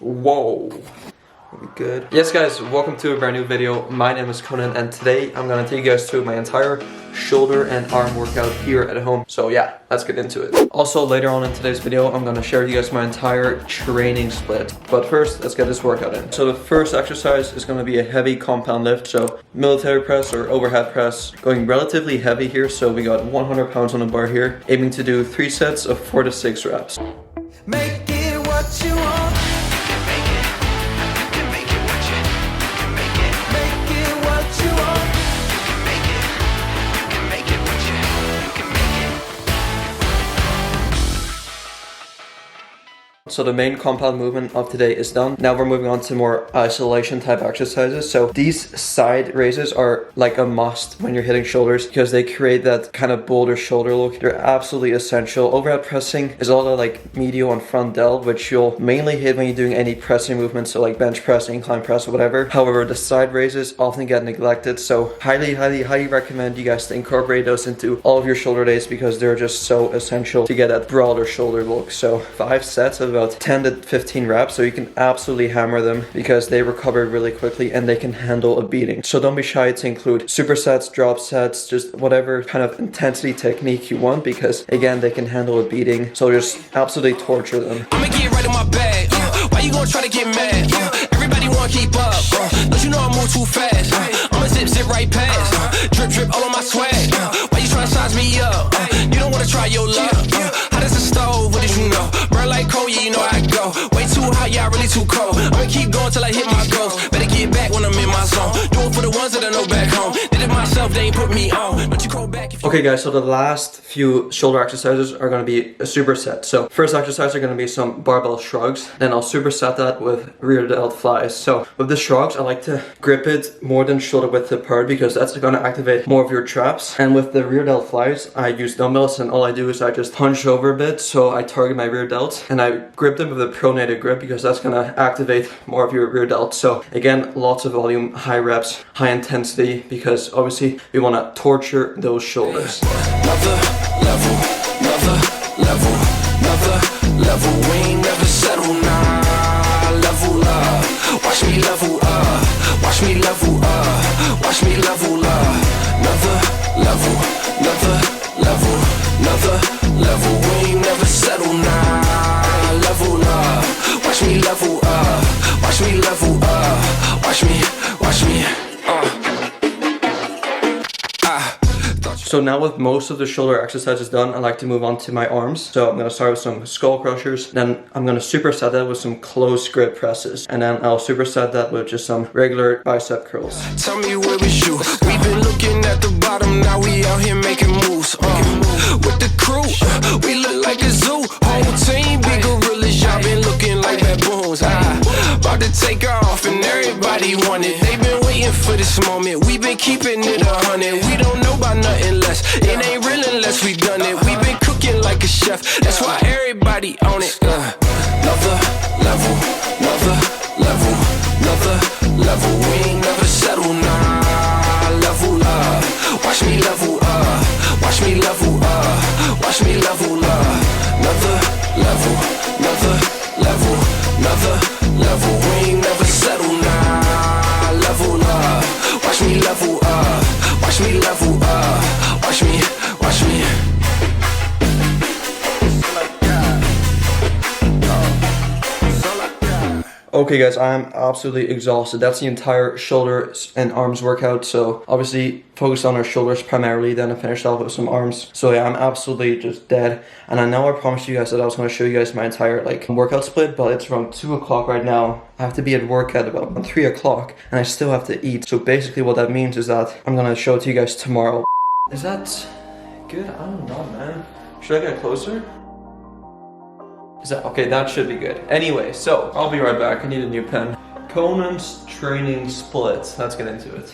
Whoa. We good? Yes guys, welcome to a brand new video. My name is Conan and today I'm gonna take you guys through my entire shoulder and arm workout here at home. So yeah, let's get into it. Also later on in today's video, I'm gonna share with you guys my entire training split. But first, let's get this workout in. So the first exercise is gonna be a heavy compound lift. So military press or overhead press, going relatively heavy here. So we got 100 pounds on the bar here, aiming to do 3 sets of 4 to 6 reps. Make it what you want. So the main compound movement of today is done. Now we're moving on to more isolation type exercises. So these side raises are like a must when you're hitting shoulders because they create that kind of bolder shoulder look. They're absolutely essential. Overhead pressing is all the like medial and front delt, which you'll mainly hit when you're doing any pressing movements, so like bench press, incline press, or whatever. However, the side raises often get neglected. So highly recommend you guys to incorporate those into all of your shoulder days because they're just so essential to get that broader shoulder look. So 5 sets of about 10 to 15 reps, so you can absolutely hammer them because they recover really quickly and they can handle a beating. So don't be shy to include supersets, drop sets, just whatever kind of intensity technique you want because again, they can handle a beating. So just absolutely torture them. I'ma get right in my bag. Why you gonna try to get mad? Everybody wanna keep up. Don't you know I move too fast? I'ma zip right past. Drip all on my swag. Why you trying to size me up? You don't wanna try your luck. How does it stove? What did you know? Burn like coal, yeah, you know I go. Way too hot, yeah, really too cold. I'ma keep going till I hit my goals. Better get back when I'm in my zone. Do it for the ones that I know back home. Did it myself, they ain't put me on. Don't you go back if you... Okay guys, so the last few shoulder exercises are going to be a superset. So first exercise are going to be some barbell shrugs. Then I'll superset that with rear delt flies. So with the shrugs, I like to grip it more than shoulder width apart because that's going to activate more of your traps. And with the rear delt flies, I use dumbbells and all I do is I just hunch over a bit. So I target my rear delts and I grip them with a pronated grip because that's going to activate more of your rear delt. So again, lots of volume, high reps, high intensity because obviously we want to torture those shoulders. Another level, another level, another level. We ain't never settle, nah. Level up, watch me level up, watch me level up, watch me level up. Another level, another level, another level. We ain't never settle, nah. Level up, watch me level up, watch me level up, watch me. So now with most of the shoulder exercises done, I like to move on to my arms. So I'm going to start with some skull crushers. Then I'm going to superset that with some close grip presses. And then I'll superset that with just some regular bicep curls. Tell me where is you? We've been looking at the bottom, now we out here making moves. With the crew, we look like a zoo. Whole team, big gorillas, y'all been looking like baboons. About to take off and everybody want it. They've been waiting for this moment. We've been keeping it 100. We don't know about nothing less. It ain't real unless we done it. We've been cooking like a chef. That's why everybody on it. Another level, another level, another level. We ain't never settle, nah. Level up, watch me level up, watch me level up, watch me level up. Another level, another level, another level. We ain't never settle, nah. Level up, watch me level up, watch me level up, watch me, watch me. Okay guys, I'm absolutely exhausted. That's the entire shoulders and arms workout. So obviously focused on our shoulders primarily, then I finished off with some arms. So yeah, I'm absolutely just dead. And I know I promised you guys that I was going to show you guys my entire like workout split, but it's around 2 o'clock right now. I have to be at work at about 3 o'clock and I still have to eat. So basically what that means is that I'm going to show it to you guys tomorrow. Is that good? I don't know, man. Should I get closer? Is that okay? That should be good. Anyway, so I'll be right back. I need a new pen. Conan's training split. Let's get into it.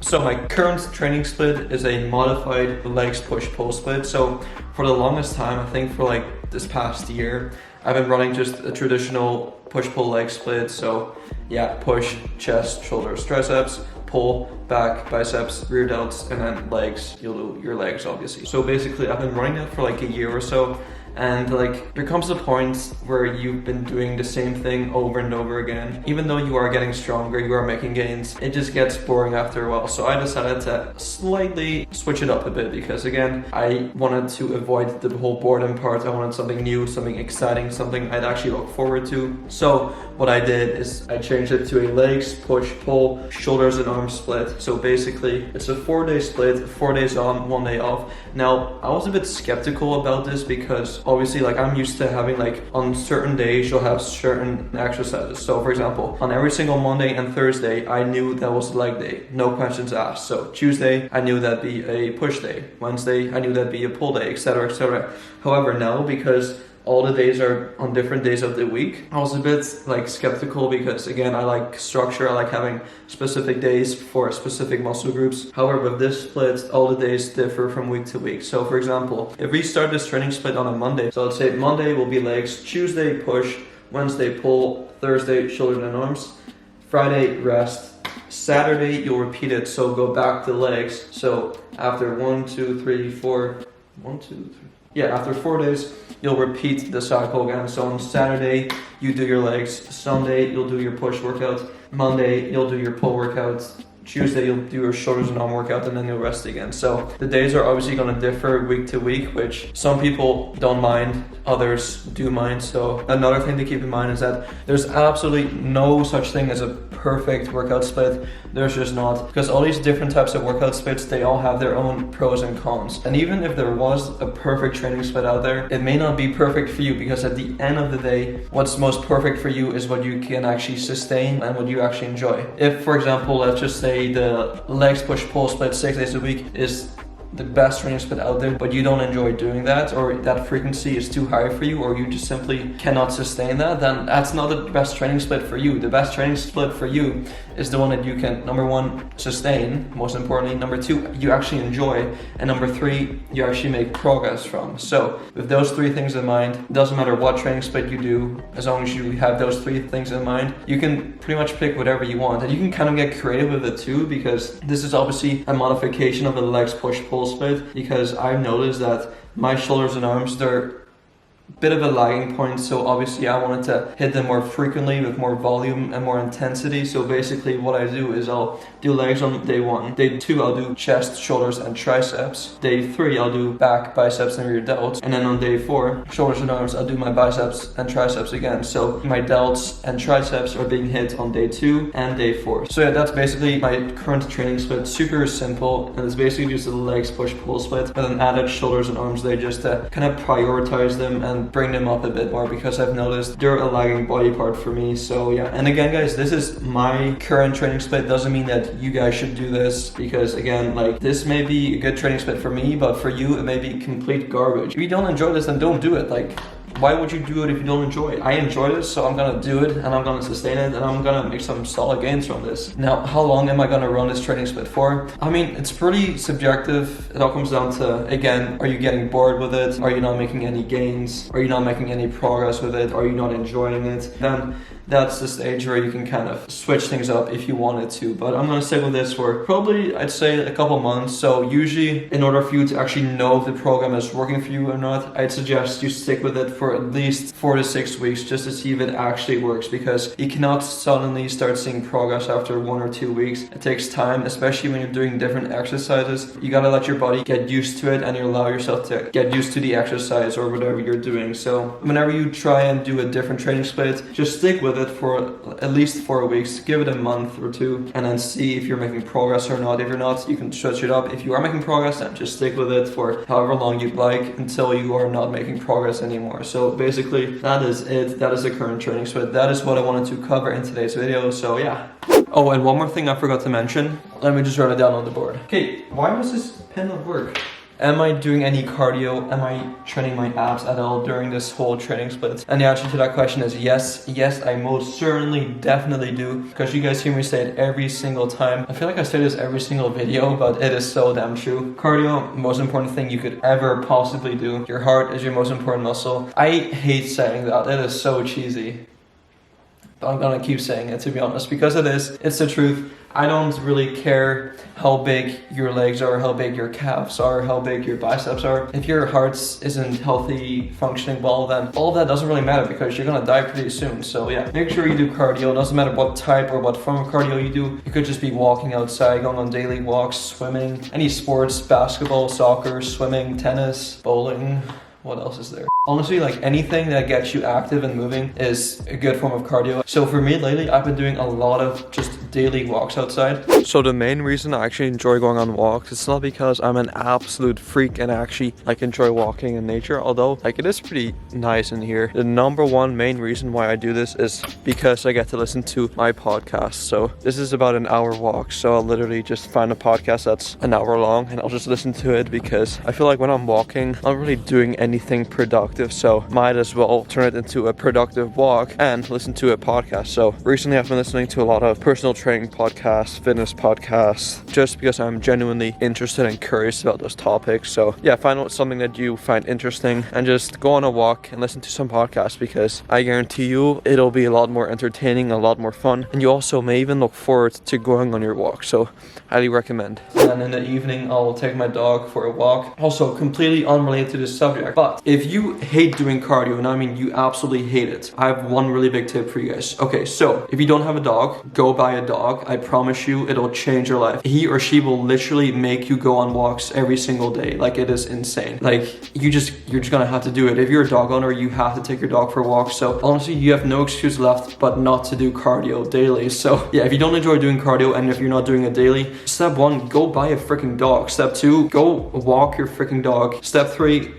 So my current training split is a modified legs push pull split. So for the longest time, I think for like this past year, I've been running just a traditional push-pull leg split. So yeah, push, chest, shoulders, triceps, pull, back, biceps, rear delts, and then legs. You'll do your legs, obviously. So basically, I've been running that for like a year or so. And like, there comes a point where you've been doing the same thing over and over again. Even though you are getting stronger, you are making gains, it just gets boring after a while. So I decided to slightly switch it up a bit because again, I wanted to avoid the whole boredom part. I wanted something new, something exciting, something I'd actually look forward to. So what I did is I changed it to a legs, push, pull, shoulders and arms split. So basically, it's a 4-day split, 4 days on, 1 day off. Now, I was a bit skeptical about this because obviously, like, I'm used to having like on certain days you'll have certain exercises. So for example, on every single Monday and Thursday I knew that was leg day, no questions asked. So Tuesday I knew that'd be a push day, Wednesday I knew that'd be a pull day, etc, etc. However, now because all the days are on different days of the week, I was a bit like skeptical because again, I like structure, I like having specific days for specific muscle groups. However, with this split, all the days differ from week to week. So for example, if we start this training split on a Monday, so let's say Monday will be legs, Tuesday push, Wednesday pull, Thursday shoulders and arms, Friday rest, Saturday you'll repeat it, so go back to legs. So after 1, 2, 3, 4, 1, 2, 3. Yeah, after 4 days, you'll repeat the cycle again. So on Saturday, you do your legs. Sunday, you'll do your push workout. Monday, you'll do your pull workout. Tuesday, you'll do your shoulders and arm workout, and then you'll rest again. So the days are obviously going to differ week to week, which some people don't mind, others do mind. So another thing to keep in mind is that there's absolutely no such thing as a perfect workout split. There's just not, because all these different types of workout splits, they all have their own pros and cons. And even if there was a perfect training split out there, it may not be perfect for you, because at the end of the day, what's most perfect for you is what you can actually sustain and what you actually enjoy. If, for example, let's just say the legs push pull split 6 days a week is the best training split out there, but you don't enjoy doing that, or that frequency is too high for you, or you just simply cannot sustain that, then that's not the best training split for you. The best training split for you is the one that you can, number one, sustain, most importantly, number two, you actually enjoy, and number three, you actually make progress from. So with those three things in mind, it doesn't matter what training split you do, as long as you have those three things in mind, you can pretty much pick whatever you want. And you can kind of get creative with it too, because this is obviously a modification of the legs push pull split, because I've noticed that my shoulders and arms, they're bit of a lagging point, so obviously I wanted to hit them more frequently with more volume and more intensity. So basically what I do is I'll do legs on day 1, day 2 I'll do chest, shoulders and triceps, day 3 I'll do back, biceps and rear delts, and then on day 4 shoulders and arms I'll do my biceps and triceps again. So my delts and triceps are being hit on day 2 and day 4. So yeah, that's basically my current training split. Super simple, and it's basically just a legs push pull split with an added shoulders and arms day, just to kind of prioritize them and bring them up a bit more, because I've noticed they're a lagging body part for me. So yeah, and again guys, this is my current training split. Doesn't mean that you guys should do this, because again, like, this may be a good training split for me, but for you it may be complete garbage. If you don't enjoy this, then don't do it. Like, why would you do it if you don't enjoy it? I enjoy this, so I'm gonna do it, and I'm gonna sustain it, and I'm gonna make some solid gains from this. Now, how long am I gonna run this training split for? I mean, it's pretty subjective. It all comes down to, again, are you getting bored with it? Are you not making any gains? Are you not making any progress with it? Are you not enjoying it? Then that's the stage where you can kind of switch things up if you wanted to. But I'm gonna stick with this for probably, I'd say, a couple months. So usually, in order for you to actually know if the program is working for you or not, I'd suggest you stick with it for at least 4 to 6 weeks, just to see if it actually works, because you cannot suddenly start seeing progress after 1 or 2 weeks. It takes time, especially when you're doing different exercises. You gotta let your body get used to it, and you allow yourself to get used to the exercise or whatever you're doing. So whenever you try and do a different training split, just stick with it for at least 4 weeks. Give it a month or 2, and then see if you're making progress or not. If you're not, you can switch it up. If you are making progress, then just stick with it for however long you'd like, until you are not making progress anymore. So basically, that is it. That is the current training split. That is what I wanted to cover in today's video. So yeah. Oh, and one more thing I forgot to mention. Let me just write it down on the board. Okay, why does this pen not work? am I doing any cardio? Am I training my abs at all during this whole training split? And the answer to that question is yes. Yes, I most certainly definitely do, because you guys hear me say it every single time. I feel like I say this every single video, but it is so damn true. Cardio, most important thing you could ever possibly do. Your heart is your most important muscle. I hate saying that. It is so cheesy. But I'm gonna keep saying it, to be honest, because it is. It's the truth. I don't really care how big your legs are, how big your calves are, how big your biceps are. If your heart isn't healthy, functioning well, then all of that doesn't really matter, because you're gonna die pretty soon. So yeah, make sure you do cardio. It doesn't matter what type or what form of cardio you do. You could just be walking outside, going on daily walks, swimming, any sports, basketball, soccer, swimming, tennis, bowling. What else is there? Honestly, like anything that gets you active and moving is a good form of cardio. So for me lately, I've been doing a lot of just daily walks outside. So the main reason I actually enjoy going on walks, it's not because I'm an absolute freak and actually like enjoy walking in nature, although like it is pretty nice in here. The number one main reason why I do this is because I get to listen to my podcast. So this is about an hour walk. So I'll literally just find a podcast that's an hour long and I'll just listen to it, because I feel like when I'm walking, I'm not really doing anything productive. So might as well turn it into a productive walk and listen to a podcast. So recently I've been listening to a lot of personal training podcasts, fitness podcasts, just because I'm genuinely interested and curious about those topics. So yeah, find out something that you find interesting and just go on a walk and listen to some podcasts, because I guarantee you it'll be a lot more entertaining, a lot more fun, and you also may even look forward to going on your walk. So highly recommend. And in the evening I'll take my dog for a walk. Also completely unrelated to this subject, but if you hate doing cardio, and I mean you absolutely hate it, I have one really big tip for you guys. Okay, so if you don't have a dog, go buy a dog. I promise you it'll change your life. He or she will literally make you go on walks every single day. Like, it is insane. Like, you're just gonna have to do it. If you're a dog owner, you have to take your dog for a walk. So honestly, you have no excuse left but not to do cardio daily. So yeah, if you don't enjoy doing cardio and if you're not doing it daily, step 1, go buy a freaking dog. Step 2, go walk your freaking dog. Step 3,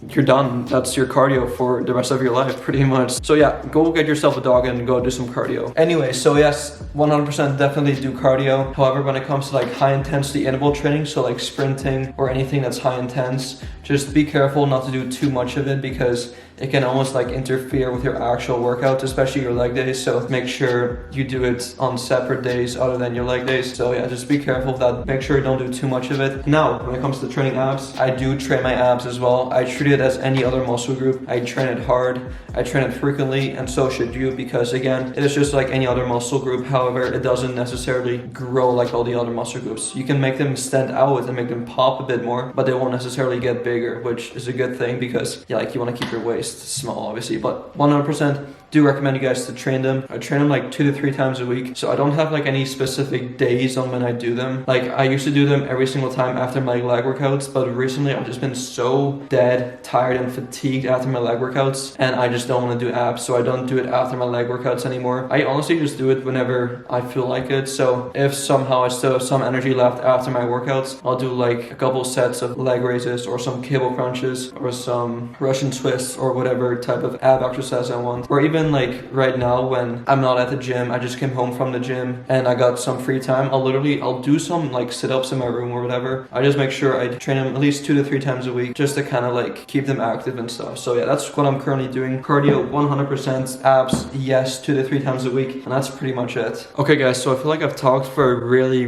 you're done. That's your cardio for the rest of your life, pretty much. So yeah, go get yourself a dog and go do some cardio. Anyway, so yes, 100% definitely do cardio. However, when it comes to like high intensity interval training, so like sprinting or anything that's high intense, just be careful not to do too much of it, because it can almost like interfere with your actual workouts, especially your leg days. So make sure you do it on separate days other than your leg days. So yeah, just be careful of that. Make sure you don't do too much of it. Now, when it comes to training abs, I do train my abs as well. I treat it as any other muscle group. I train it hard, I train it frequently, and so should you, because again, it is just like any other muscle group. However, it doesn't necessarily grow like all the other muscle groups. You can make them stand out and make them pop a bit more, but they won't necessarily get bigger, which is a good thing, because yeah, like you want to keep your waist small, obviously. But 100% do recommend you guys to train them. I train them like 2 to 3 times a week. So I don't have like any specific days on when I do them. Like, I used to do them every single time after my leg workouts, but recently I've just been so dead tired and fatigued after my leg workouts, and I just don't want to do abs, so I don't do it after my leg workouts anymore. I honestly just do it whenever I feel like it. So if somehow I still have some energy left after my workouts, I'll do like a couple sets of leg raises or some cable crunches or some Russian twists or whatever type of ab exercise I want. Or even like right now when I'm not at the gym, I just came home from the gym and I got some free time, I'll do some like sit-ups in my room or whatever. I just make sure I train them at least 2 to 3 times a week, just to kind of like keep them active and stuff. So yeah, that's what I'm currently doing. Cardio 100%, abs yes 2 to 3 times a week, and that's pretty much it. Okay guys, so I feel like I've talked for a really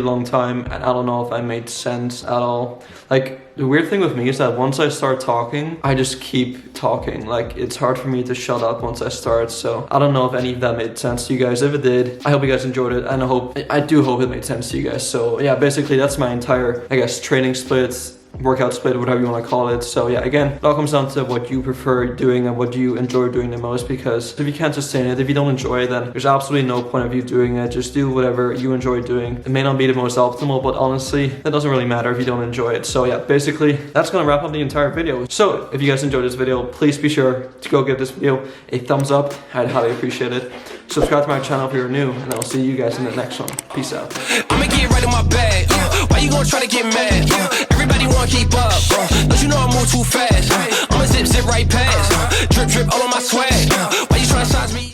long time, and I don't know if I made sense at all. Like, the weird thing with me is that once I start talking, I just keep talking. Like, it's hard for me to shut up once I start. So I don't know if any of that made sense to you guys. If it did, I hope you guys enjoyed it, and I do hope it made sense to you guys. So yeah, basically that's my entire, I guess, training splits, workout split, whatever you want to call it. So yeah, again, it all comes down to what you prefer doing and what you enjoy doing the most, because if you can't sustain it, if you don't enjoy it, then there's absolutely no point of you doing it. Just do whatever you enjoy doing. It may not be the most optimal, but honestly, that doesn't really matter if you don't enjoy it. So yeah, basically that's gonna wrap up the entire video. So if you guys enjoyed this video, please be sure to go give this video a thumbs up. I'd highly appreciate it. Subscribe to my channel if you're new, and I'll see you guys in the next one. Peace out. I'ma get right in my bag. Why you gonna try to get mad? Everybody wanna keep up. Don't you know I move too fast? I'ma zip right past. Drip all on my swag. Why you tryna size me?